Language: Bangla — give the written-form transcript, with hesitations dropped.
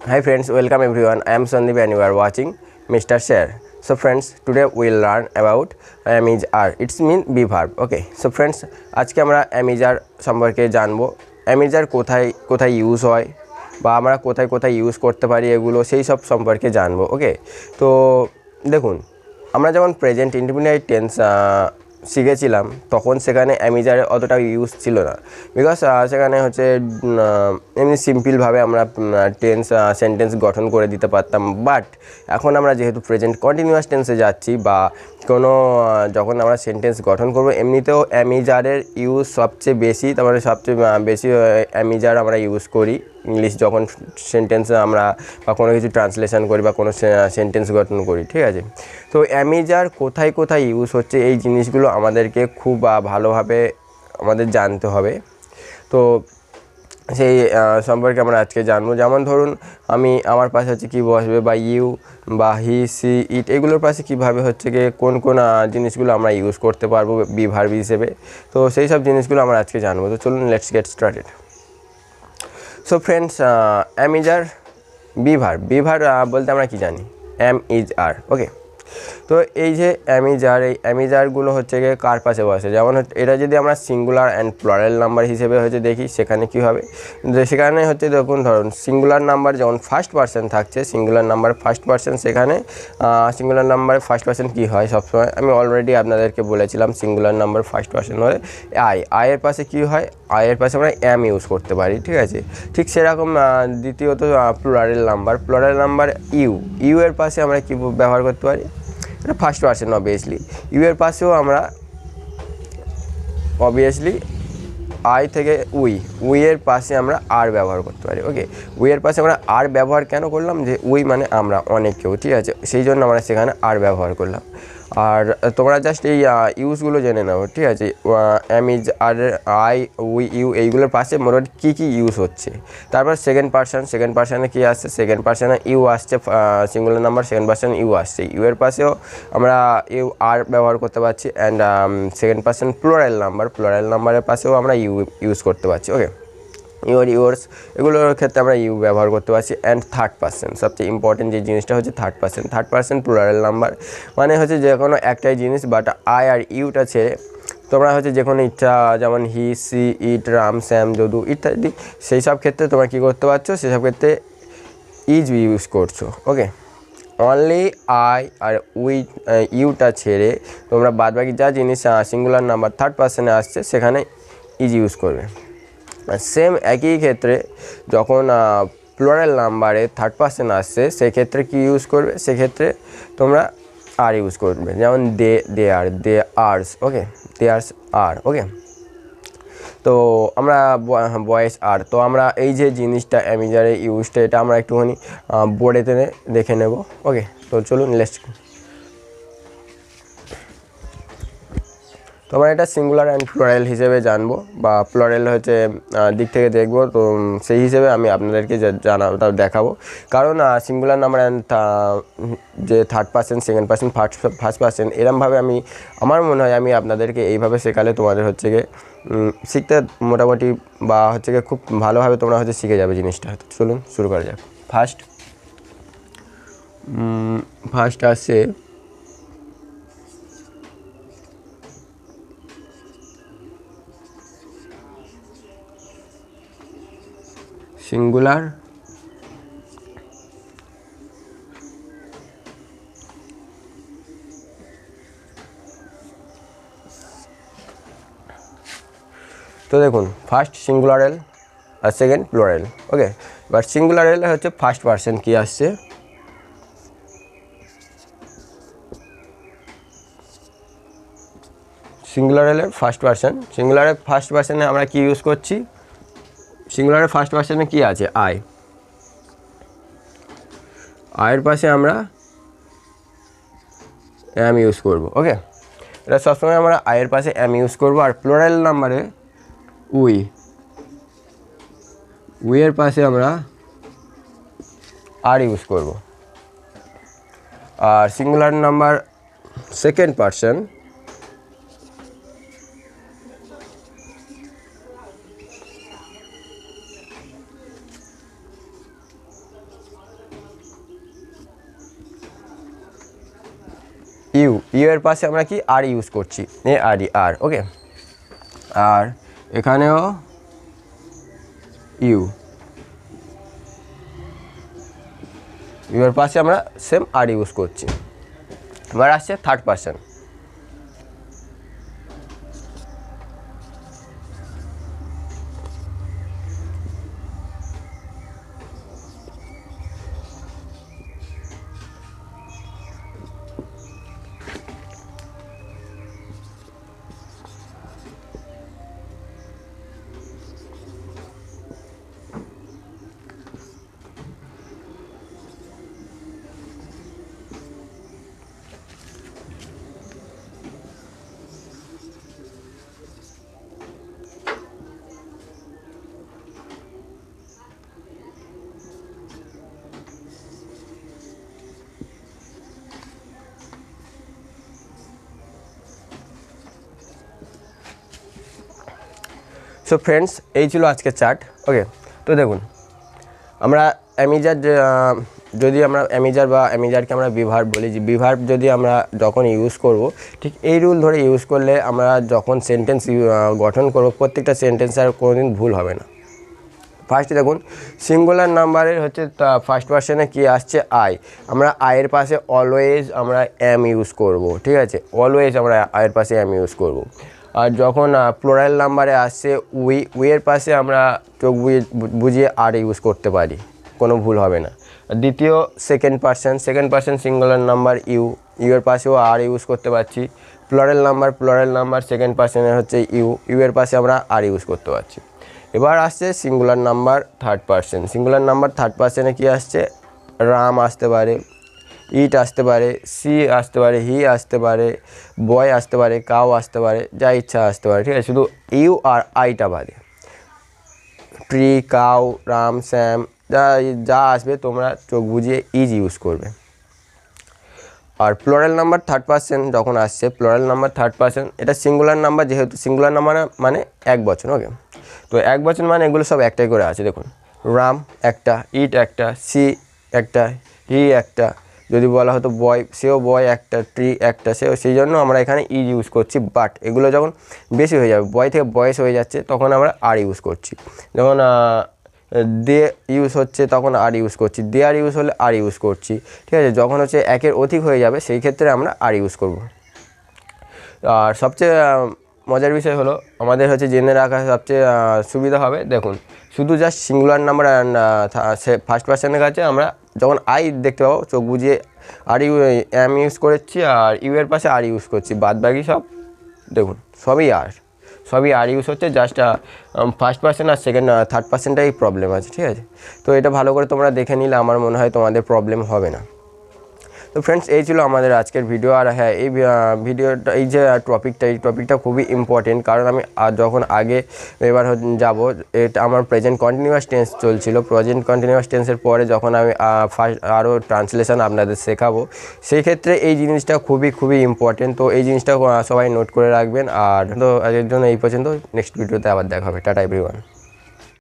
Hi friends, welcome everyone. I am Sandeep and you are watching Mr. Share. So friends, today we will learn about am is are. It's mean be verb. Okay. So friends, আজকে আমরা am is are সম্পর্কে জানবো। am is are কোথায় কোথায় ইউজ হয় বা আমরা কোথায় কোথায় ইউজ করতে পারি এগুলো সেই সব সম্পর্কে জানবো। ওকে। তো দেখুন, আমরা যখন প্রেজেন্ট ইনডিফিনিট টেন্স শিখেছিলাম তখন সেখানে অ্যামিজারের অতটা ইউজ ছিল না, বিকজ সেখানে হচ্ছে এমনি সিম্পলভাবে আমরা সেন্টেন্স গঠন করে দিতে পারতাম। বাট এখন আমরা যেহেতু প্রেজেন্ট কন্টিনিউয়াস টেন্সে যাচ্ছি বা কোনো যখন আমরা সেন্টেন্স গঠন করব এমনিতেও অ্যামিজারের ইউজ সবচেয়ে বেশি, তার মানে সবচেয়ে বেশি অ্যামিজার আমরা ইউজ করি ইংলিশ যখন সেন্টেন্স আমরা বা কোনো কিছু ট্রান্সলেশন করি বা কোনো সেন্টেন্স গঠন করি, ঠিক আছে। তো অ্যামিজার কোথায় কোথায় ইউজ হচ্ছে এই জিনিসগুলো আমাদেরকে খুব ভালোভাবে আমাদের জানতে হবে। তো সেই সম্পর্কে আমরা আজকে জানবো। যেমন ধরুন আমার পাশে হচ্ছে কি বসবে বা ইউ বা হি সি ইট, এগুলোর পাশে কীভাবে হচ্ছে গিয়ে কোন কোন জিনিসগুলো আমরা ইউজ করতে পারবো বি ভার্ব হিসেবে, তো সেই সব জিনিসগুলো আমরা আজকে জানবো। তো চলুন let's get started. So friends, am is are be verb বলতে আমরা কি জানি, অ্যাম ইজ আর। ওকে। তো এই যে অ্যামিজার, এই অ্যামিজারগুলো হচ্ছে গিয়ে কার পাশে বসে, যেমন এটা যদি আমরা সিঙ্গুলার অ্যান্ড প্লুরাল নাম্বার হিসেবে হচ্ছে দেখি সেখানে কী হবে। সেখানে হচ্ছে দেখুন, ধরুন সিঙ্গুলার নাম্বার যেমন ফার্স্ট পারসন থাকছে, সিঙ্গুলার নাম্বার ফার্স্ট পারসন, সেখানে সিঙ্গুলার নাম্বারে ফার্স্ট পারসন কী হয় সবসময়, আমি অলরেডি আপনাদেরকে বলেছিলাম সিঙ্গুলার নাম্বার ফার্স্ট পারসন হলে আয়ের পাশে কী হয়, আয়ের পাশে আমরা অ্যাম ইউজ করতে পারি, ঠিক আছে। ঠিক সেরকম দ্বিতীয়ত প্লুরাল নাম্বার ইউ এর পাশে আমরা কী ব্যবহার করতে পারি, এটা ফার্স্ট পারসন অবভিয়াসলি। ইউ এর পাশেও আমরা অবভিয়াসলি আই থেকে উই এর পাশে আমরা আর ব্যবহার করতে পারি। ওকে। উই এর পাশে আমরা আর ব্যবহার কেন করলাম, যে উই মানে আমরা, অনেক কেউ, ঠিক আছে, সেই জন্য আমরা সেখানে আর ব্যবহার করলাম। আর তোমরা জাস্ট এই ইউজগুলো জেনে নাও, ঠিক আছে। Am is are, I, we, you, এইগুলোর পাশে মোটামুটি কী কী ইউজ হচ্ছে। তারপর সেকেন্ড পারসনে কী আসছে, সেকেন্ড পারসনে ইউ আসছে, singular number second person you আসছে, ইউ এর পাশেও আমরা ইউ আর ব্যবহার করতে পারছি। অ্যান্ড সেকেন্ড পারসন প্লুরাল নাম্বারের পাশেও আমরা ইউ ইউজ করতে পারছি। ওকে। ইউর্স, এগুলোর ক্ষেত্রে আমরা ইউ ব্যবহার করতে পারছি। অ্যান্ড থার্ড পারসন, সবচেয়ে ইম্পর্টেন্ট যে জিনিসটা হচ্ছে থার্ড পারসন প্লুরাল নাম্বার, মানে হচ্ছে যে কোনো একটাই জিনিস, বাট আই আর ইউটা ছেড়ে তোমরা হচ্ছে যে কোনো ইচ্ছা, যেমন হি সি ইট রাম শ্যাম যদু ইত্যাদি, সেই সব ক্ষেত্রে তোমরা কী করতে পারছো, সেসব ক্ষেত্রে ইজ ইউজ করছো। ওকে। অনলি আই আর ইউটা ছেড়ে তোমরা বাদবাকি যা জিনিস সিঙ্গুলার নাম্বার থার্ড পারসনে আসছে সেখানে ইজ ইউজ করবে। সেম একই ক্ষেত্রে যখন প্লুরাল নাম্বারে থার্ড পারসন আসছে সেক্ষেত্রে কী ইউজ করবে, সেক্ষেত্রে তোমরা আর ইউজ করবে, যেমন দে আর্স। ওকে। দে আর্স আর। ওকে। তো আমরা বয়েস আর, তো আমরা এই যে জিনিসটা অ্যামিজারের ইউজটা, এটা আমরা একটুখানি বোর্ডেতে দেখে নেব। ওকে। তো চলুন লেটস। তো আমরা এটা সিঙ্গুলার অ্যান্ড প্লুরাল হিসেবে জানবো বা প্লুরাল হচ্ছে দিক থেকে দেখবো, তো সেই হিসেবে আমি আপনাদেরকে দেখাবো। কারণ সিঙ্গুলার নাম্বার অ্যান্ড যে third person second person first person এরমভাবে আমার মনে হয় আমি আপনাদেরকে এইভাবে শেখালে তোমাদের হচ্ছে গিয়ে শিখতে মোটামুটি বা হচ্ছে গিয়ে খুব ভালোভাবে তোমরা হচ্ছে শিখে যাবে জিনিসটা। তো চলুন শুরু করা যাক। ফার্স্ট আসছে সিঙ্গুলার তো দেখুন, ফার্স্ট সিঙ্গুলারেল আর সেকেন্ড প্লুরাল। ওকে। এবার সিঙ্গুলারেল হচ্ছে ফার্স্ট পারসন কী আসছে, সিঙ্গুলারের ফার্স্ট পারসনে আমরা কি ইউজ করছি, সিঙ্গুলারের ফার্স্ট পারসনে কি আছে, আয়ের পাশে আমরা অ্যাম ইউজ করব। ওকে। এটা সবসময় আমরা আয়ের পাশে অ্যাম ইউজ করব। আর প্লুরাল নাম্বারে উইয়ের পাশে আমরা আর ইউজ করব। আর singular number second person you, you এর পাশে আমরা কি আর ইউজ করছি, এ আর ই আর, ওকে। আর এখানেও ইউ, ইউ এর পাশে আমরা সেম আর ইউজ করছি। এবার আসছে থার্ড পারসন। সো ফ্রেন্ডস, এই ছিল আজকের চার্ট, ওকে। তো দেখুন, আমরা অ্যামিজার, যদি আমরা অ্যামিজার বা অ্যামিজারকে আমরা বিভার্ব বলি, যে বিভার্ব যদি আমরা যখন ইউজ করব, ঠিক এই রুল ধরে ইউজ করলে আমরা যখন সেন্টেন্স গঠন করব, প্রত্যেকটা সেন্টেন্স আর কোনোদিন ভুল হবে না। ফার্স্টে দেখুন, সিঙ্গুলার নাম্বারের হচ্ছে ফার্স্ট পারসনে কি আসছে, আই। আমরা আয়ের পাশে অলওয়েজ আমরা এম ইউজ করব, ঠিক আছে, অলওয়েজ আমরা আয়ের পাশে এম ইউজ করব। আর যখন প্লোরাল নাম্বারে আসছে উই, উইয়ের পাশে আমরা চোখ বুঝিয়ে আর ইউজ করতে পারি, কোনো ভুল হবে না। দ্বিতীয় second person singular number you, you এর পাশেও আর ইউজ করতে পারছি। প্লোরাল নাম্বার সেকেন্ড পারসনের হচ্ছে ইউ, ইউ এর পাশে আমরা আর ইউজ করতে পারছি। এবার আসছে সিঙ্গুলার নাম্বার থার্ড পারসনে কি আসছে, রাম আসতে পারে, ইট আসতে পারে, সি আসতে পারে, হি আসতে পারে, বয় আসতে পারে, কাউ আসতে পারে, যা ইচ্ছা আসতে পারে, ঠিক আছে, শুধু ইউ আর আইটা বাদে। ট্রি, কাউ, রাম, স্যাম, যা আসবে তোমরা চোখ বুঝিয়ে ইজ ইউজ করবে। আর প্লোরাল নাম্বার থার্ড পারসন যখন আসছে, এটা সিঙ্গুলার নাম্বার, যেহেতু সিঙ্গুলার নাম্বার মানে এক বচন, ওকে। তো এক বচন মানে এগুলো সব একটাই করে আছে, দেখুন, রাম একটা, ইট একটা, সি একটা, হি একটা, যদি বলা হতো বয়, সেও বয় একটা, ট্রি একটা, সেও, সেই জন্য আমরা এখানে ইজ ইউজ করছি। বাট এগুলো যখন বেশি হয়ে যাবে, বয় থেকে বয়স হয়ে যাচ্ছে, তখন আমরা আর ইউজ করছি। যখন দে ইউজ হচ্ছে তখন আর ইউজ করছি, দে আর ইউজ হলে আর ইউজ করছি, ঠিক আছে। যখন হচ্ছে একের অধিক হয়ে যাবে, সেই ক্ষেত্রে আমরা আর ইউজ করব। আর সবচেয়ে মজার বিষয় হলো, আমাদের হচ্ছে জেনে রাখা সবচেয়ে সুবিধা হবে, দেখুন, শুধু just singular number and first পারসনের কাছে আমরা যখন আই দেখতে পাবো, চোখ বুঝিয়ে আর ইউ এম ইউজ করেছি, আর ইউ এর পাশে আর ইউজ করছি, বাদ বাকি সব দেখুন সবই আর ইউজ হচ্ছে, জাস্ট ফার্স্ট পারসন আর থার্ড পারসনটাই প্রবলেম আছে, ঠিক আছে। তো এটা ভালো করে তোমরা দেখে নিলে আমার মনে হয় তোমাদের প্রবলেম হবে না। তো ফ্রেন্ডস, এই ছিল আমাদের আজকের ভিডিও। আর হ্যাঁ, এই ভিডিওটা, এই যে টপিকটা খুবই ইম্পর্টেন্ট, কারণ আমি যখন আগে এবার যাব, এটা আমার প্রেজেন্ট কন্টিনিউয়াস টেন্স চলছিল। প্রেজেন্ট কন্টিনিউয়াস টেন্সের পরে যখন আমি ফার্স্ট আরও ট্রান্সলেশন আপনাদের শেখাবো, সেই ক্ষেত্রে এই জিনিসটা খুবই ইম্পর্টেন্ট। তো এই জিনিসটা সবাই নোট করে রাখবেন। আর তো আজকের জন্য এই পর্যন্ত, নেক্সট ভিডিওতে আবার দেখা হবে। Tata everyone.